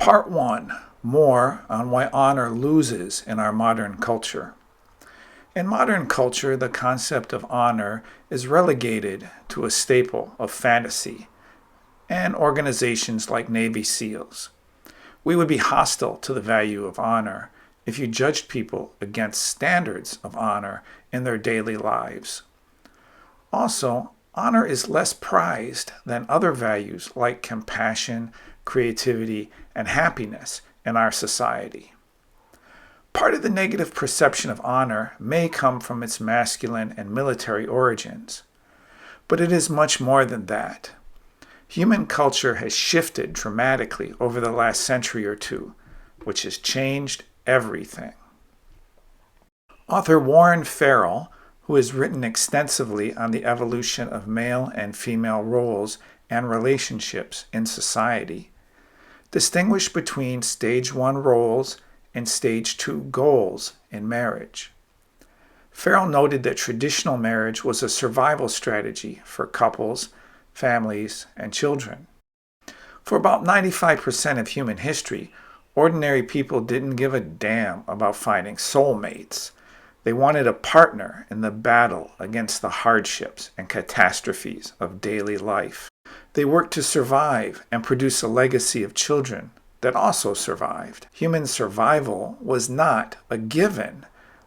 Part 1. More on why honor loses in our modern culture. In modern culture, the concept of honor is relegated to a staple of fantasy and organizations like Navy SEALs. We would be hostile to the value of honor if you judged people against standards of honor in their daily lives. Also, honor is less prized than other values like compassion, creativity, and happiness in our society. Part of the negative perception of honor may come from its masculine and military origins, but it is much more than that. Human culture has shifted dramatically over the last century or two, which has changed everything. Author Warren Farrell, who has written extensively on the evolution of male and female roles and relationships in society, distinguished between stage 1 roles and stage 2 goals in marriage. Farrell noted that traditional marriage was a survival strategy for couples, families, and children. For about 95% of human history, ordinary people didn't give a damn about finding soulmates. They wanted a partner in the battle against the hardships and catastrophes of daily life. They worked to survive and produce a legacy of children that also survived. Human survival was not a given,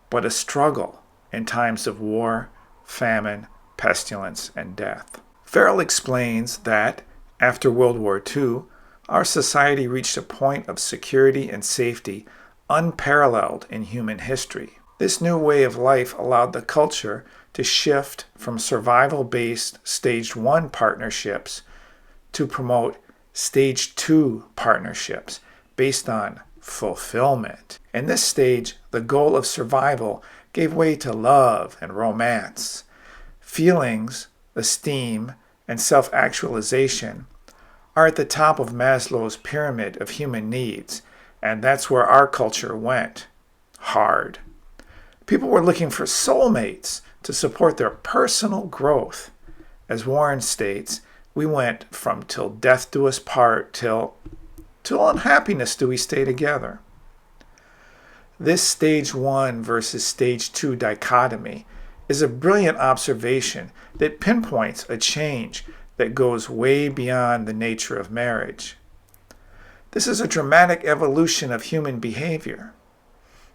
but a struggle in times of war, famine, pestilence, and death. Farrell explains that, after World War II, our society reached a point of security and safety unparalleled in human history. This new way of life allowed the culture to shift from survival-based Stage 1 partnerships to promote Stage 2 partnerships based on fulfillment. In this stage, the goal of survival gave way to love and romance. Feelings, esteem, and self-actualization are at the top of Maslow's pyramid of human needs, and that's where our culture went hard. People were looking for soulmates to support their personal growth. As Warren states, we went from till death do us part till unhappiness do we stay together. This stage 1 versus stage 2 dichotomy is a brilliant observation that pinpoints a change that goes way beyond the nature of marriage. This is a dramatic evolution of human behavior.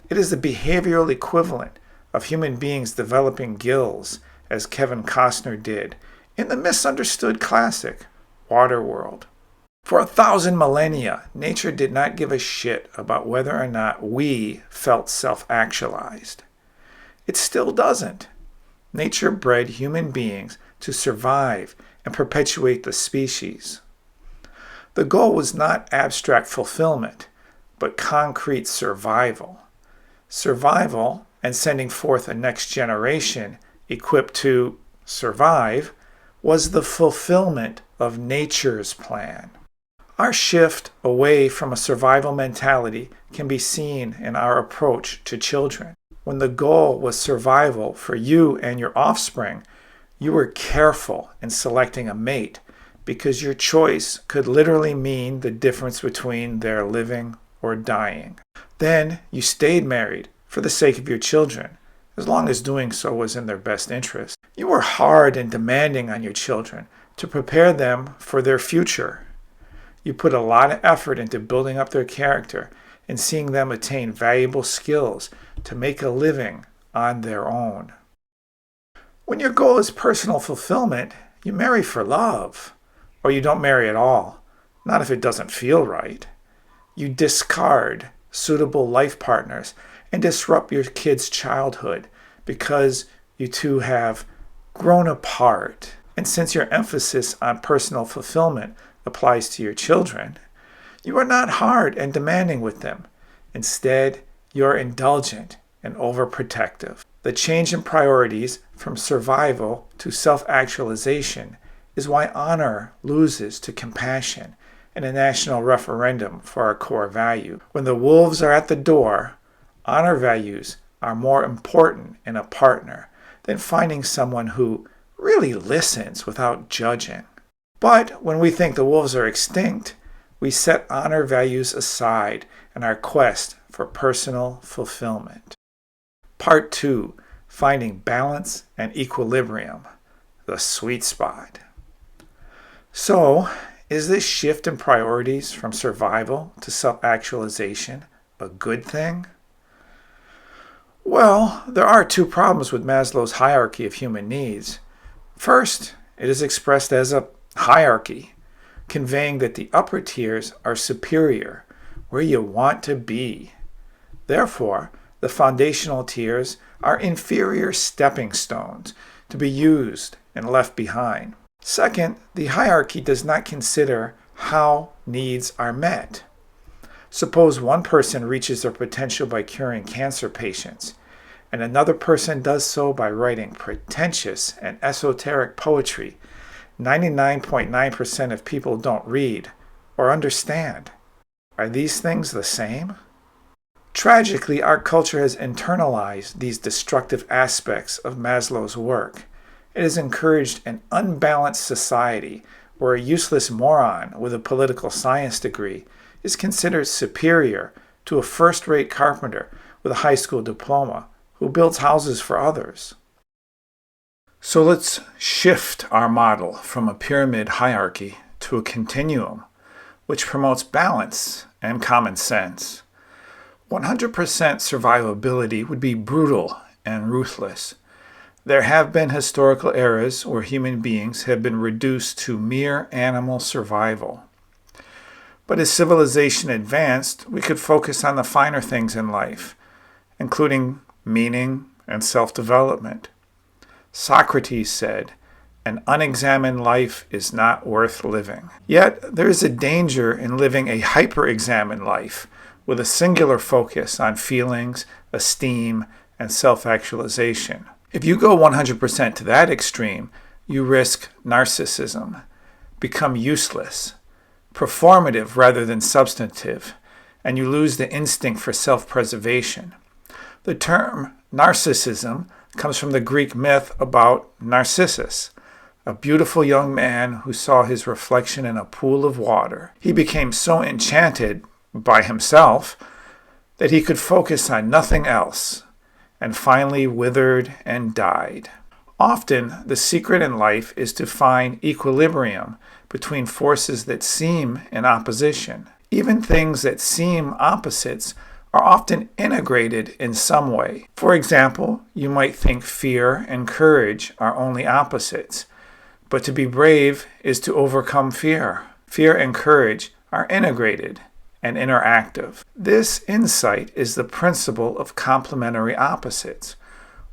It is the behavioral equivalent of human beings developing gills, as Kevin Costner did in the misunderstood classic, Waterworld. For 1,000 millennia, nature did not give a shit about whether or not we felt self-actualized. It still doesn't. Nature bred human beings to survive and perpetuate the species. The goal was not abstract fulfillment, but concrete survival. Survival and sending forth a next generation equipped to survive was the fulfillment of nature's plan. Our shift away from a survival mentality can be seen in our approach to children. When the goal was survival for you and your offspring, you were careful in selecting a mate because your choice could literally mean the difference between their living or dying. Then you stayed married for the sake of your children, as long as doing so was in their best interest. You were hard and demanding on your children to prepare them for their future. You put a lot of effort into building up their character and seeing them attain valuable skills to make a living on their own. When your goal is personal fulfillment, you marry for love, or you don't marry at all, not if it doesn't feel right. You discard suitable life partners and disrupt your kid's childhood because you two have grown apart. And since your emphasis on personal fulfillment applies to your children, you are not hard and demanding with them. Instead, you're indulgent and overprotective. The change in priorities from survival to self-actualization is why honor loses to compassion in a national referendum for our core value. When the wolves are at the door, honor values are more important in a partner than finding someone who really listens without judging. But when we think the wolves are extinct, we set honor values aside in our quest for personal fulfillment. Part 2, finding balance and equilibrium, the sweet spot. So, is this shift in priorities from survival to self-actualization a good thing? Well, there are two problems with Maslow's hierarchy of human needs. First, it is expressed as a hierarchy, conveying that the upper tiers are superior, where you want to be. Therefore, the foundational tiers are inferior stepping stones to be used and left behind. Second, the hierarchy does not consider how needs are met. Suppose one person reaches their potential by curing cancer patients, and another person does so by writing pretentious and esoteric poetry 99.9% of people don't read or understand. Are these things the same? Tragically, our culture has internalized these destructive aspects of Maslow's work. It has encouraged an unbalanced society where a useless moron with a political science degree is considered superior to a first-rate carpenter with a high school diploma who builds houses for others. So let's shift our model from a pyramid hierarchy to a continuum, which promotes balance and common sense. 100% survivability would be brutal and ruthless. There have been historical eras where human beings have been reduced to mere animal survival. But as civilization advanced, we could focus on the finer things in life, including meaning and self-development. Socrates said, "An unexamined life is not worth living." Yet, there is a danger in living a hyper-examined life with a singular focus on feelings, esteem, and self-actualization. If you go 100% to that extreme, you risk narcissism, become useless, performative rather than substantive, and you lose the instinct for self-preservation. The term narcissism comes from the Greek myth about Narcissus, a beautiful young man who saw his reflection in a pool of water. He became so enchanted by himself that he could focus on nothing else, and finally withered and died. Often, the secret in life is to find equilibrium between forces that seem in opposition. Even things that seem opposites are often integrated in some way. For example, you might think fear and courage are only opposites, but to be brave is to overcome fear. Fear and courage are integrated and interactive. This insight is the principle of complementary opposites,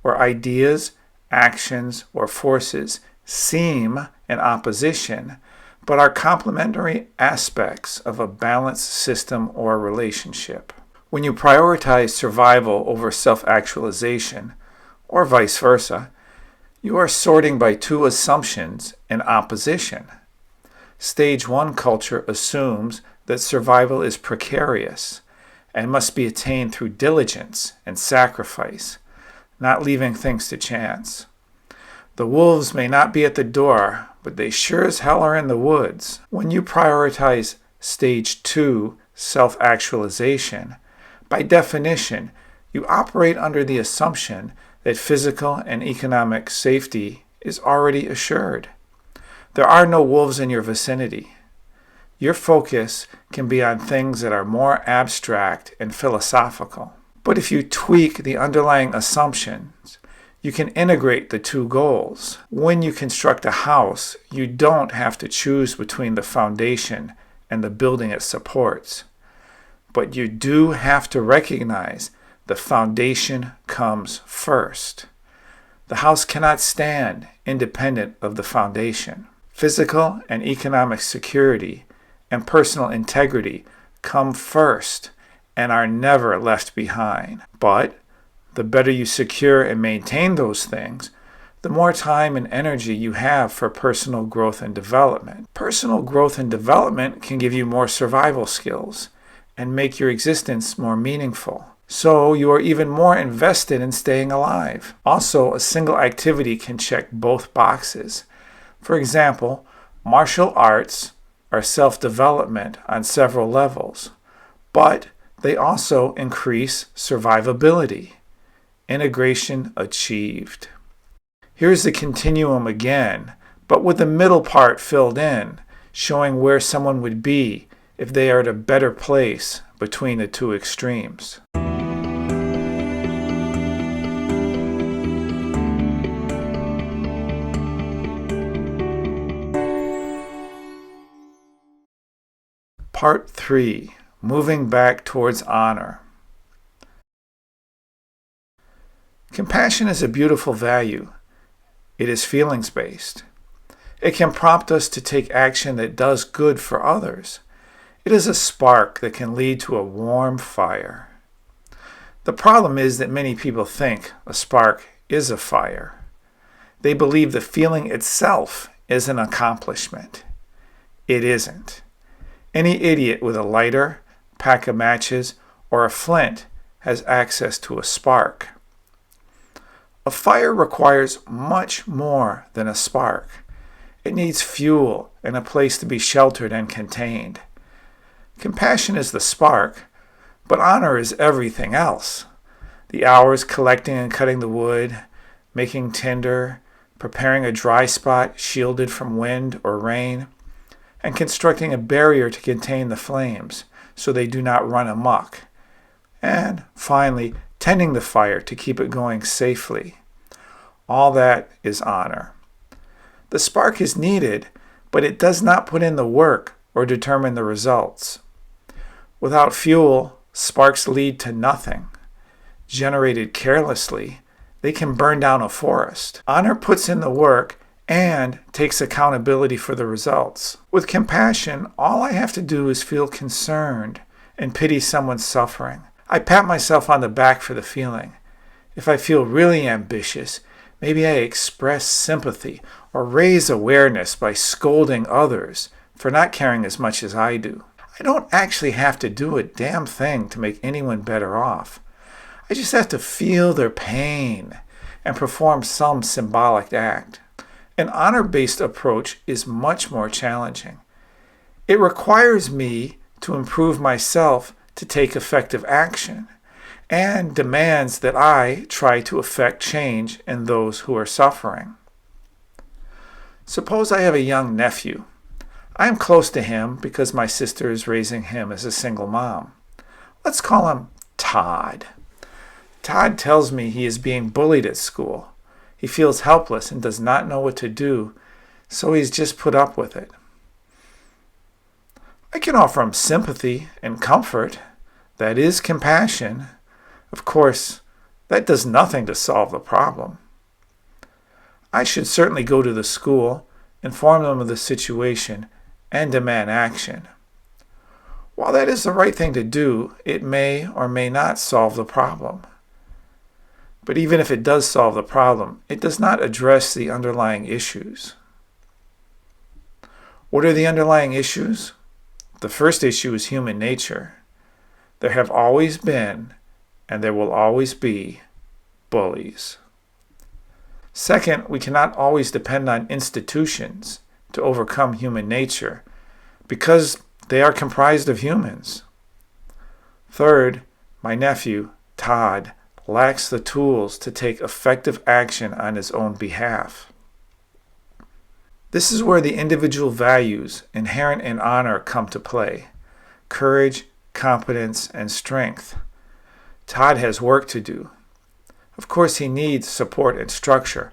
where ideas, actions, or forces seem in opposition, but are complementary aspects of a balanced system or relationship. When you prioritize survival over self-actualization, or vice versa, you are sorting by two assumptions in opposition. Stage 1 culture assumes that survival is precarious and must be attained through diligence and sacrifice, not leaving things to chance. The wolves may not be at the door, but they sure as hell are in the woods. When you prioritize Stage 2 self-actualization, by definition, you operate under the assumption that physical and economic safety is already assured. There are no wolves in your vicinity. Your focus can be on things that are more abstract and philosophical. But if you tweak the underlying assumptions, you can integrate the two goals. When you construct a house, you don't have to choose between the foundation and the building it supports. But you do have to recognize the foundation comes first. The house cannot stand independent of the foundation. Physical and economic security and personal integrity come first and are never left behind. But the better you secure and maintain those things, the more time and energy you have for personal growth and development. Personal growth and development can give you more survival skills and make your existence more meaningful. So you are even more invested in staying alive. Also, a single activity can check both boxes. For example, martial arts are self-development on several levels, but they also increase survivability. Integration achieved. Here's the continuum again, but with the middle part filled in, showing where someone would be if they are at a better place between the two extremes. Part 3. Moving back towards honor. Compassion is a beautiful value. It is feelings-based. It can prompt us to take action that does good for others. It is a spark that can lead to a warm fire. The problem is that many people think a spark is a fire. They believe the feeling itself is an accomplishment. It isn't. Any idiot with a lighter, pack of matches, or a flint has access to a spark. A fire requires much more than a spark. It needs fuel and a place to be sheltered and contained. Compassion is the spark, but honor is everything else. The hours collecting and cutting the wood, making tinder, preparing a dry spot shielded from wind or rain, and constructing a barrier to contain the flames so they do not run amok. And finally, tending the fire to keep it going safely. All that is honor. The spark is needed, but it does not put in the work or determine the results. Without fuel, sparks lead to nothing. Generated carelessly, they can burn down a forest. Honor puts in the work and takes accountability for the results. With compassion, all I have to do is feel concerned and pity someone's suffering. I pat myself on the back for the feeling. If I feel really ambitious, maybe I express sympathy or raise awareness by scolding others for not caring as much as I do. I don't actually have to do a damn thing to make anyone better off. I just have to feel their pain and perform some symbolic act. An honor-based approach is much more challenging. It requires me to improve myself to take effective action and demands that I try to effect change in those who are suffering. Suppose I have a young nephew. I am close to him because my sister is raising him as a single mom. Let's call him Todd. Todd tells me he is being bullied at school. He feels helpless and does not know what to do, so he's just put up with it. I can offer him sympathy and comfort. That is compassion. Of course, that does nothing to solve the problem. I should certainly go to the school, inform them of the situation, and demand action. While that is the right thing to do, it may or may not solve the problem. But even if it does solve the problem, it does not address the underlying issues. What are the underlying issues? The first issue is human nature. There have always been, and there will always be, bullies. Second, we cannot always depend on institutions to overcome human nature because they are comprised of humans. Third, my nephew, Todd, lacks the tools to take effective action on his own behalf. This is where the individual values inherent in honor come to play: courage, competence, and strength. Todd has work to do. Of course, he needs support and structure,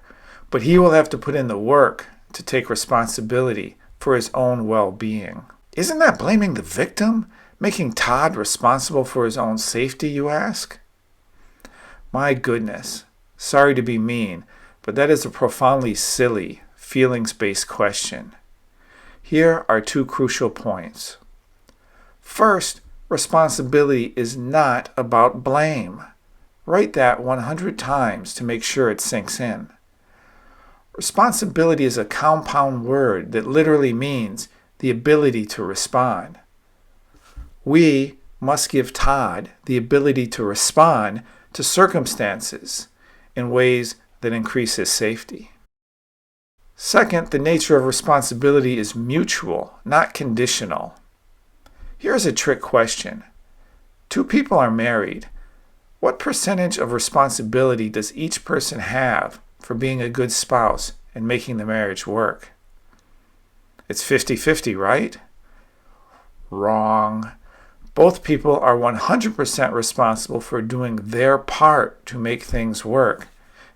but he will have to put in the work to take responsibility for his own well-being. Isn't that blaming the victim, making Todd responsible for his own safety, you ask? My goodness, sorry to be mean, but that is a profoundly silly, feelings-based question. Here are two crucial points. First, responsibility is not about blame. Write that 100 times to make sure it sinks in. Responsibility is a compound word that literally means the ability to respond. We must give Todd the ability to respond to circumstances in ways that increase his safety. Second, the nature of responsibility is mutual, not conditional. Here's a trick question. Two people are married. What percentage of responsibility does each person have for being a good spouse and making the marriage work? It's 50-50, right? Wrong. Both people are 100% responsible for doing their part to make things work,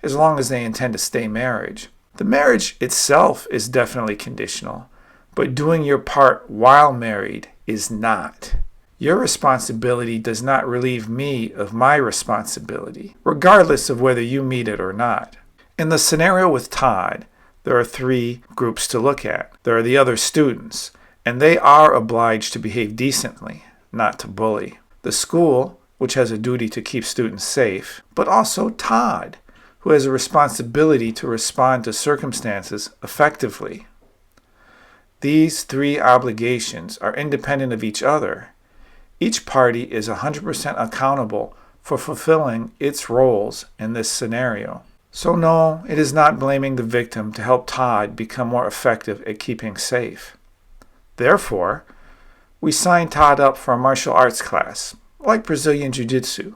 as long as they intend to stay married. The marriage itself is definitely conditional, but doing your part while married is not. Your responsibility does not relieve me of my responsibility, regardless of whether you meet it or not. In the scenario with Todd, there are 3 groups to look at. There are the other students, and they are obliged to behave decently, not to bully. The school, which has a duty to keep students safe, but also Todd, who has a responsibility to respond to circumstances effectively. These 3 obligations are independent of each other. Each party is 100% accountable for fulfilling its roles in this scenario. So no, it is not blaming the victim to help Todd become more effective at keeping safe. Therefore, we sign Todd up for a martial arts class, like Brazilian Jiu-Jitsu.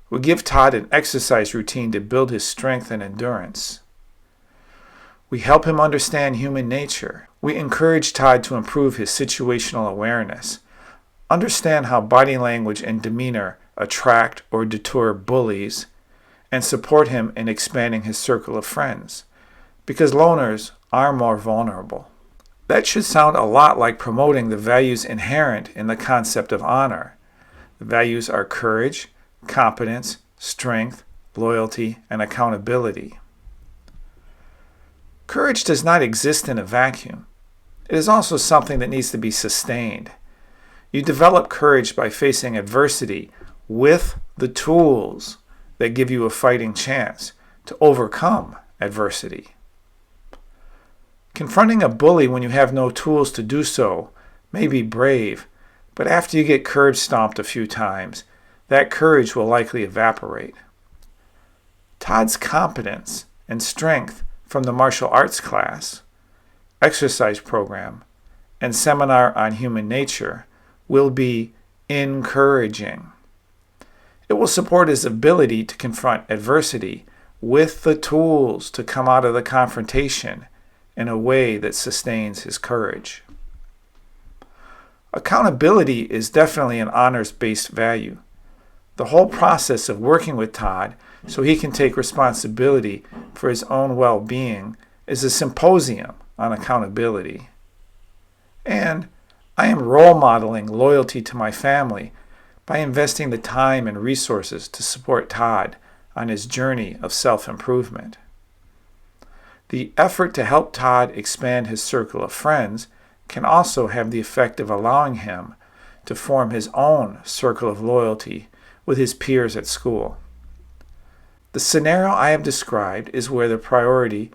We give Todd an exercise routine to build his strength and endurance. We help him understand human nature. We encourage Todd to improve his situational awareness, understand how body language and demeanor attract or deter bullies, and support him in expanding his circle of friends, because loners are more vulnerable. That should sound a lot like promoting the values inherent in the concept of honor. The values are courage, competence, strength, loyalty, and accountability. Courage does not exist in a vacuum. It is also something that needs to be sustained. You develop courage by facing adversity with the tools that give you a fighting chance to overcome adversity. Confronting a bully when you have no tools to do so may be brave, but after you get curb stomped a few times, that courage will likely evaporate. Todd's competence and strength from the martial arts class, exercise program, and seminar on human nature will be encouraging. It will support his ability to confront adversity with the tools to come out of the confrontation in a way that sustains his courage. Accountability is definitely an honors-based value. The whole process of working with Todd so he can take responsibility for his own well-being is a symposium on accountability. And I am role modeling loyalty to my family by investing the time and resources to support Todd on his journey of self-improvement. The effort to help Todd expand his circle of friends can also have the effect of allowing him to form his own circle of loyalty with his peers at school. The scenario I have described is where the priority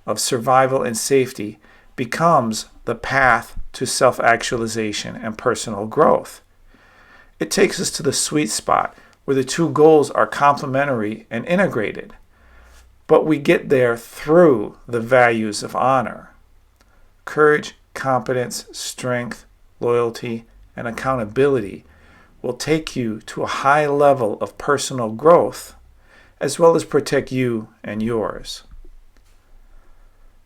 of survival and safety becomes the path to self-actualization and personal growth. It takes us to the sweet spot where the 2 goals are complementary and integrated, but we get there through the values of honor. Courage, competence, strength, loyalty, and accountability will take you to a high level of personal growth, as well as protect you and yours.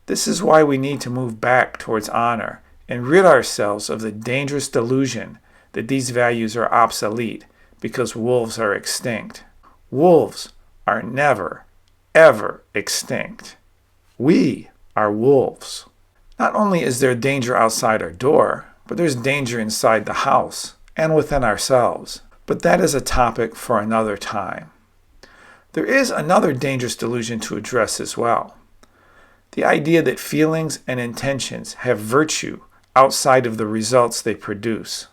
This is why we need to move back towards honor and rid ourselves of the dangerous delusion that these values are obsolete because wolves are extinct. Wolves are never, ever extinct. We are wolves. Not only is there danger outside our door, but there's danger inside the house and within ourselves. But that is a topic for another time. There is another dangerous delusion to address as well. The idea that feelings and intentions have virtue outside of the results they produce.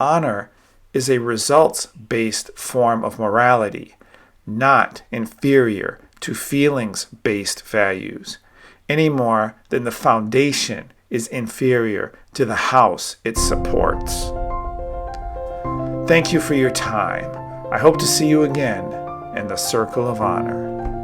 Honor is a results-based form of morality, not inferior to feelings-based values, any more than the foundation is inferior to the house it supports. Thank you for your time. I hope to see you again in the Circle of Honor.